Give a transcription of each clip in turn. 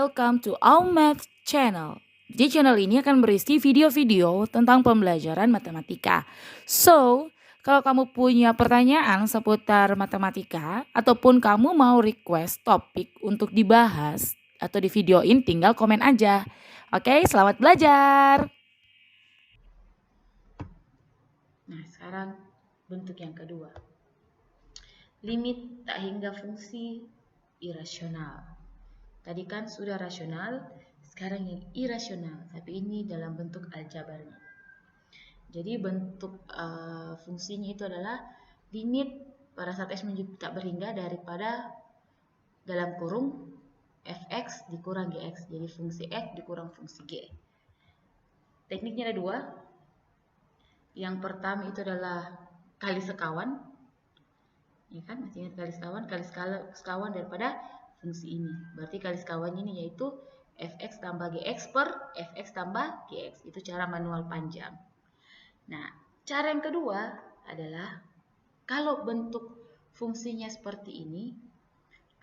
welcome to our math channel. Di channel ini akan berisi video-video tentang pembelajaran matematika. So, kalau kamu punya pertanyaan seputar matematika ataupun kamu mau request topik untuk dibahas atau di videoin, tinggal komen aja. Oke, selamat belajar. Nah, sekarang bentuk yang kedua. Limit tak hingga fungsi irasional. Tadi kan sudah rasional, sekarang yang irasional, tapi ini dalam bentuk aljabarnya. Jadi bentuk fungsinya itu adalah limit pada saat x menjadi tak berhingga daripada dalam kurung fx dikurang gx. Jadi fungsi x dikurang fungsi g. Tekniknya ada dua. Yang pertama itu adalah kali sekawan. Ya kan, masih ingat kali sekawan daripada fungsi ini. Berarti kali sekawannya ini yaitu fx tambah gx per fx tambah gx. Itu cara manual panjang. Nah, cara yang kedua adalah kalau bentuk fungsinya seperti ini,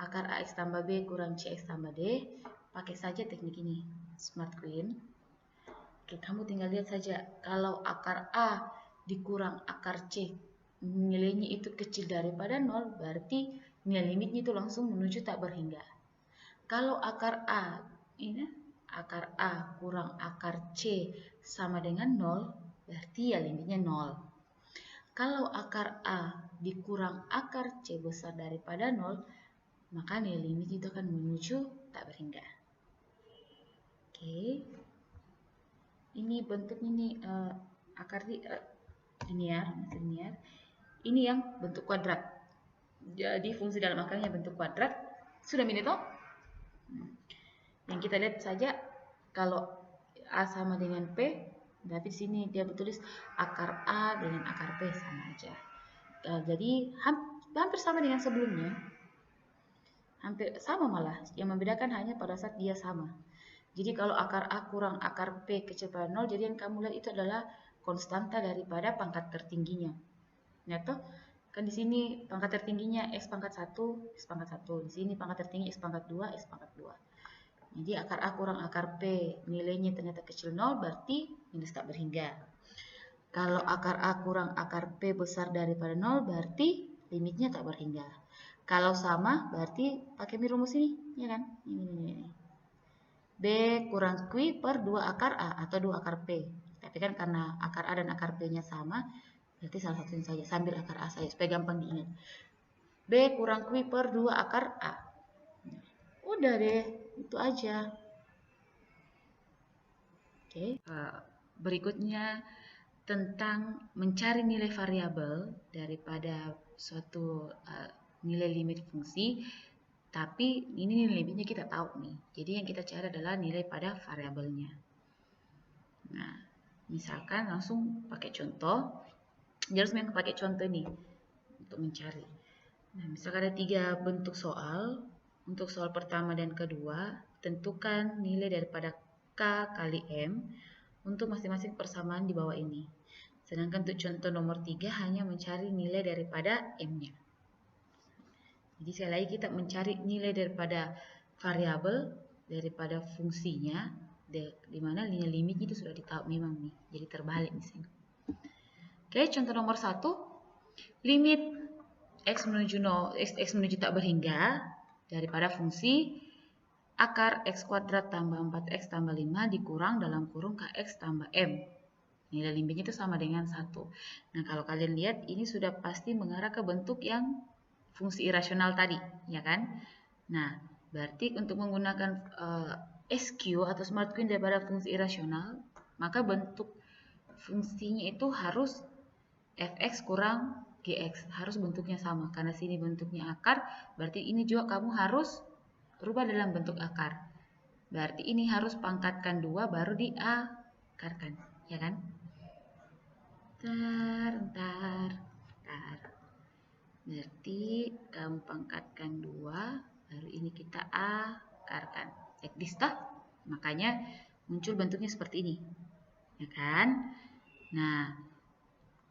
akar ax tambah b kurang cx tambah d, pakai saja teknik ini, Smart Queen. Oke, kamu tinggal lihat saja, kalau akar a dikurang akar c, nilainya itu kecil daripada 0, berarti nilai limitnya itu langsung menuju tak berhingga. Kalau akar a, ini akar a kurang akar c sama dengan 0, berarti ya limitnya 0. Kalau akar a dikurang akar c besar daripada 0, maka nilai limit itu akan menuju tak berhingga. Oke. Ini bentuk ini akar linear. Ini yang bentuk kuadrat. Jadi fungsi dalam akarnya bentuk kuadrat. Sudah ini toh? Yang kita lihat saja kalau a sama dengan p, berarti sini dia bertulis akar a dengan akar p sama aja. Jadi hampir sama dengan sebelumnya. Hampir sama malah. Yang membedakan hanya pada saat dia sama. Jadi kalau akar a kurang akar p kecil pada 0, jadi yang kamu lihat itu adalah konstanta daripada pangkat tertingginya. Nah, toh kan di sini pangkat tertingginya x pangkat 1, x pangkat 1. Di sini pangkat tertinggi x pangkat 2, x pangkat 2. Jadi akar a kurang akar p nilainya ternyata kecil 0, berarti minus tak berhingga. Kalau akar a kurang akar p besar daripada 0, berarti limitnya tak berhingga. Kalau sama, berarti pakai rumus ini, ya kan? Ini. B kurang Q per 2 akar A atau 2 akar P. Tapi kan karena akar A dan akar P-nya sama, berarti salah satunya saja, sambil akar A saja, supaya gampang diingat. B kurang Q per 2 akar A. Udah deh, itu aja. Oke. Berikutnya tentang mencari nilai variabel daripada suatu nilai limit fungsi. Tapi ini nilai limitnya kita tahu nih. Jadi yang kita cari adalah nilai pada variabelnya. Nah, misalkan langsung pakai contoh. Jadi harus pakai contoh nih untuk mencari. Nah, misalkan ada 3 bentuk soal. Untuk soal pertama dan kedua, tentukan nilai daripada K kali M untuk masing-masing persamaan di bawah ini. Sedangkan untuk contoh nomor 3 hanya mencari nilai daripada M-nya. Jadi sekali lagi kita mencari nilai daripada variabel, daripada fungsinya, di mana nilai limitnya itu sudah ditahu memang nih. Jadi terbalik di sini. Oke, contoh nomor 1, limit x menuju tak berhingga daripada fungsi akar x kuadrat tambah 4x tambah 5 dikurang dalam kurung kx tambah m. Nilai limitnya itu sama dengan 1. Nah, kalau kalian lihat ini sudah pasti mengarah ke bentuk yang fungsi irasional tadi, ya kan? Nah, berarti untuk menggunakan SQ atau Smart Queen daripada fungsi irasional, maka bentuk fungsinya itu harus fx kurang gx, harus bentuknya sama. Karena sini bentuknya akar, berarti ini juga kamu harus rubah dalam bentuk akar. Berarti ini harus pangkatkan 2 baru diakarkan, ya kan? Bentar. Berarti kamu pangkatkan 2, baru ini kita akarkan. Like this toh? Makanya muncul bentuknya seperti ini. Ya kan? Nah,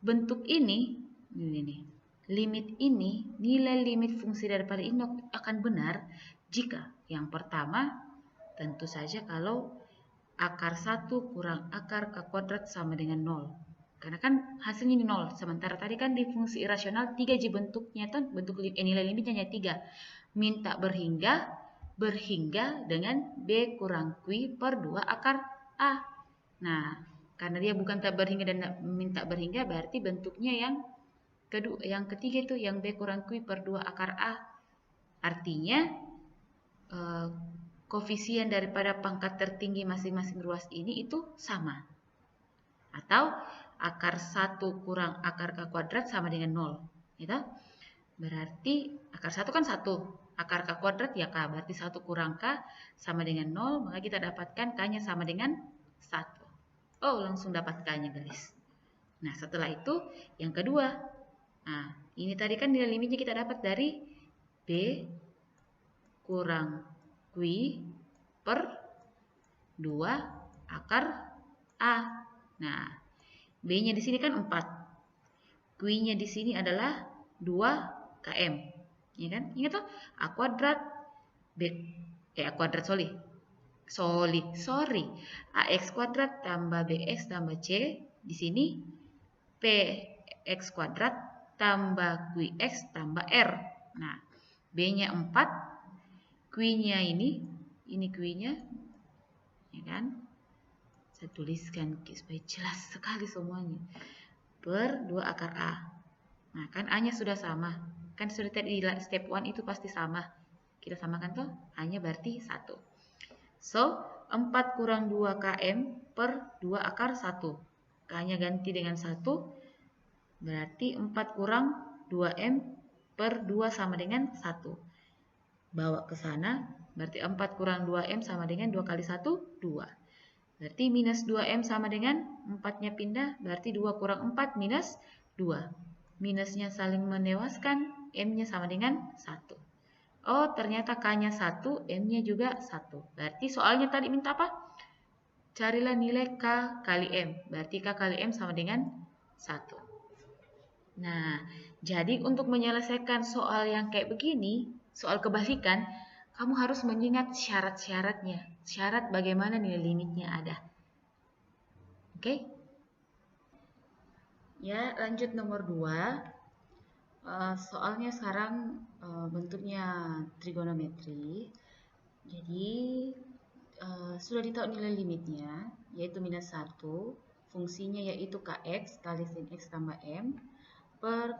bentuk ini limit ini, nilai limit fungsi daripada ini akan benar jika yang pertama Tentu saja kalau akar 1 kurang akar K kuadrat sama dengan 0. Karena kan hasilnya ini 0. Sementara tadi kan di fungsi irasional 3 bentuknya tuh, bentuk nilai limitnya hanya 3. Minta berhingga dengan B kurang Q per 2 akar A. Nah, karena dia bukan tak berhingga dan minta berhingga, berarti bentuknya yang ketiga itu yang B kurang Q per 2 akar A. Artinya koefisien daripada pangkat tertinggi masing-masing ruas ini itu sama. Atau akar 1 kurang akar K kuadrat sama dengan 0. Gitu? Berarti akar 1 kan 1. Akar K kuadrat ya K. Berarti 1 kurang K sama dengan 0. Maka kita dapatkan K-nya sama dengan 1. Oh, langsung dapat K-nya guys. Nah, setelah itu yang kedua. Nah, ini tadi kan nilai limitnya kita dapat dari B kurang Q per 2 akar A. Nah, B-nya di sini kan 4. Q-nya di sini adalah 2 km. Ya kan? Ingat tuh, A kuadrat AX kuadrat tambah BX tambah C. Di sini PX kuadrat tambah QX tambah R. Nah, B-nya 4. Q-nya ini Q-nya. Ya kan? Saya tuliskan supaya jelas sekali semuanya. Per 2 akar A. Nah, kan A-nya sudah sama. Kan sudah tadi di step 1 itu pasti sama. Kita samakan tuh, A-nya berarti 1. So, 4 kurang 2 km per 2 akar 1. K-nya ganti dengan 1. Berarti 4 kurang 2M per 2 sama dengan 1. Bawa ke sana, berarti 4 kurang 2M sama dengan 2 kali 1, 2. Berarti minus 2M sama dengan 4-nya pindah, berarti 2 kurang 4 minus 2. Minusnya saling menewaskan, M-nya sama dengan 1. Oh, ternyata K-nya 1, M-nya juga 1. Berarti soalnya tadi minta apa? Carilah nilai K kali M. Berarti K kali M sama dengan 1. Nah, jadi untuk menyelesaikan soal yang kayak begini, soal kebalikan, kamu harus mengingat syarat-syaratnya. Syarat bagaimana nilai limitnya ada. Oke? Ya, lanjut nomor 2. Soalnya sekarang bentuknya trigonometri. Jadi, sudah ditahu nilai limitnya, yaitu minus 1. Fungsinya yaitu Kx kali sin X tambah M per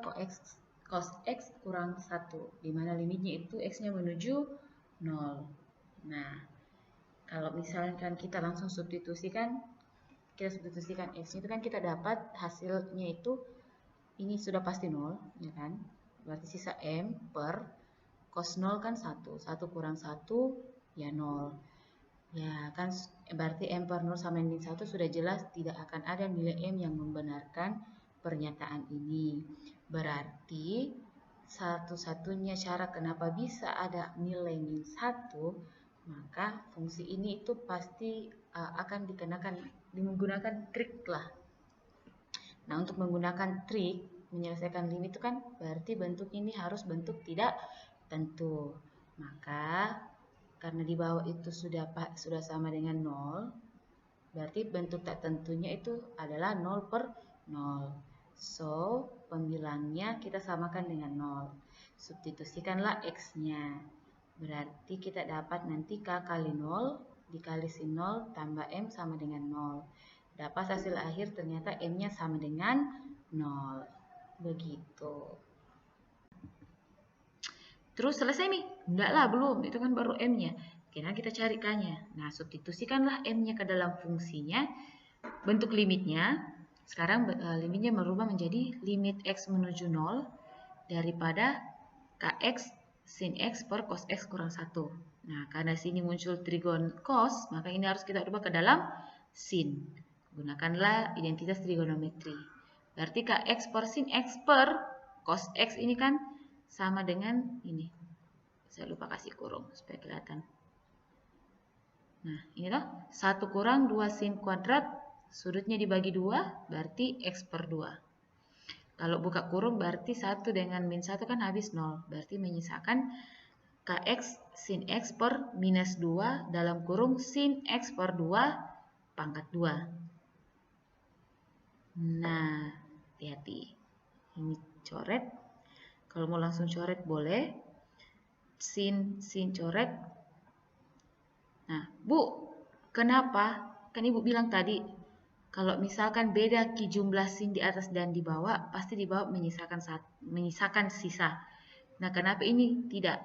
cos X kurang 1. Dimana limitnya itu X-nya menuju 0. Nah, kalau misalkan kita langsung substitusikan X itu kan kita dapat hasilnya itu ini sudah pasti 0, ya kan? Berarti sisa M per cos 0 kan 1. 1 kurang 1 ya 0. Ya kan, berarti M per 0 sama min 1 sudah jelas tidak akan ada nilai M yang membenarkan pernyataan ini. Berarti satu-satunya cara kenapa bisa ada nilai min 1, maka fungsi ini itu pasti akan menggunakan trik lah. Nah, untuk menggunakan trik menyelesaikan limit itu kan berarti bentuk ini harus bentuk tidak tentu. Maka karena di bawah itu sudah sama dengan 0, berarti bentuk tak tentunya itu adalah 0 per 0. So, pembilangnya kita samakan dengan 0. Substitusikanlah X-nya. Berarti kita dapat nanti K kali 0 dikali sin 0 tambah M sama dengan 0. Dapat hasil akhir ternyata M-nya sama dengan 0. Begitu. Terus selesai nih? Enggak lah, belum. Itu kan baru M-nya. Kira kita cari K-nya. Nah, substitusikanlah M-nya ke dalam fungsinya. Bentuk limitnya. Sekarang limitnya merubah menjadi limit X menuju 0 daripada Kx sin X per cos X kurang 1. Nah, karena sini muncul trigon cos, maka ini harus kita ubah ke dalam sin. Gunakanlah identitas trigonometri. Berarti Kx per sin X per cos X ini kan sama dengan ini. Saya lupa kasih kurung supaya kelihatan. Nah, ini loh. 1 kurang 2 sin kuadrat, sudutnya dibagi 2, berarti X per 2. Kalau buka kurung berarti 1 dengan min 1 kan habis 0. Berarti menyisakan Kx sin X per minus 2 dalam kurung sin X per 2 pangkat 2. Nah, hati-hati. Ini coret. Kalau mau langsung coret boleh. Sin coret. Nah, Bu, kenapa? Kan Ibu bilang tadi, kalau misalkan beda jumlah sin di atas dan di bawah, pasti di bawah menyisakan sisa. Nah, kenapa ini tidak?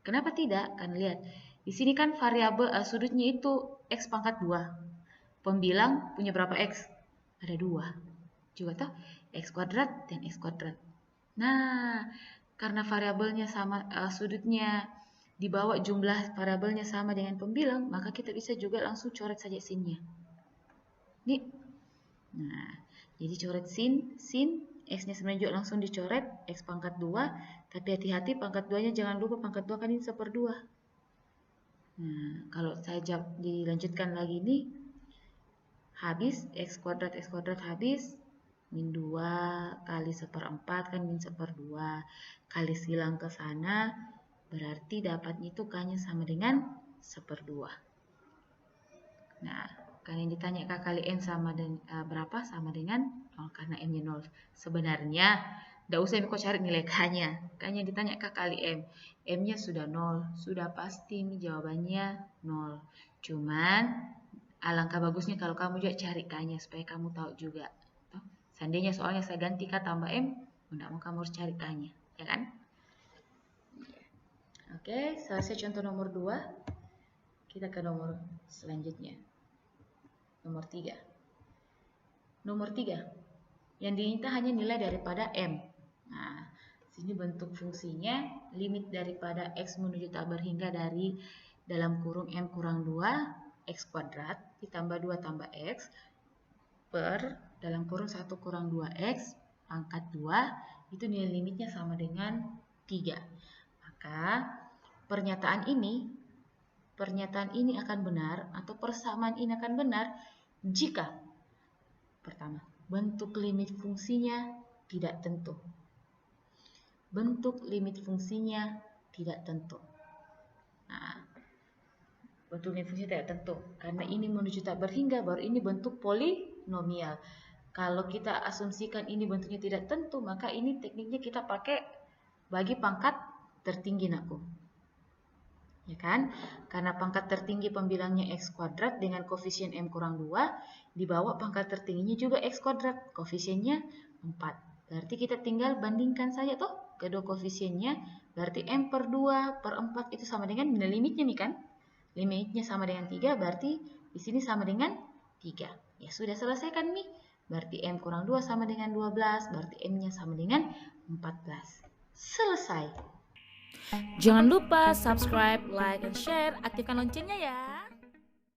Kenapa tidak? Kan lihat, di sini kan variabel sudutnya itu X pangkat 2. Pembilang punya berapa X? Ada 2. Juga toh, X kuadrat dan X kuadrat. Nah, karena variabelnya sama, sudutnya di bawah jumlah variabelnya sama dengan pembilang, maka kita bisa juga langsung coret saja sinnya. Nih. Nah, jadi coret sin X-nya sebenarnya juga langsung dicoret, X pangkat 2, tapi hati-hati pangkat 2-nya jangan lupa pangkat 2 kan ini 1/2. Nah, kalau saya dilanjutkan lagi nih, habis X kuadrat habis, min 2 kali 1/4 kan min 1/2, kali silang ke sana, berarti dapatnya itu K-nya sama dengan 1/2. Nah, kan yang ditanya K kali M sama dengan berapa? Sama dengan 0 karena M-nya 0. Sebenarnya tidak usah kau cari nilai K-nya. Kan yang ditanya K kali M. M-nya sudah 0. Sudah pasti ini jawabannya 0. Cuman alangkah bagusnya kalau kamu juga cari K-nya supaya kamu tahu juga. Seandainya soalnya saya ganti K tambah M, tidak mau kamu harus cari K-nya, ya kan? Oke, selesai contoh nomor 2. Kita ke nomor selanjutnya. Nomor 3. Nomor 3. Yang diminta hanya nilai daripada M. Nah, sini bentuk fungsinya limit daripada X menuju tak berhingga dari dalam kurung M kurang 2 X kuadrat ditambah 2 tambah X per dalam kurung 1 kurang 2X pangkat 2 itu nilai limitnya sama dengan 3. Maka pernyataan ini akan benar atau persamaan ini akan benar jika pertama, bentuk limit fungsinya tidak tentu. Bentuk limit fungsinya tidak tentu. Nah, bentuk limit fungsinya tidak tentu karena ini menuju tak berhingga, baru ini bentuk polinomial. Kalau kita asumsikan ini bentuknya tidak tentu, maka ini tekniknya kita pakai bagi pangkat tertinggi, nakku. Ya kan? Karena pangkat tertinggi pembilangnya X kuadrat dengan koefisien M kurang 2, di bawah pangkat tertingginya juga X kuadrat, koefisiennya 4. Berarti kita tinggal bandingkan saja toh kedua koefisiennya, berarti M per 2 per 4 itu sama dengan nilai limitnya nih kan? Limitnya sama dengan 3, berarti di sini sama dengan 3. Ya sudah selesai kan nih? Berarti M kurang 2 sama dengan 12, berarti M-nya sama dengan 14. Selesai. Jangan lupa subscribe, like, dan share, aktifkan loncengnya ya.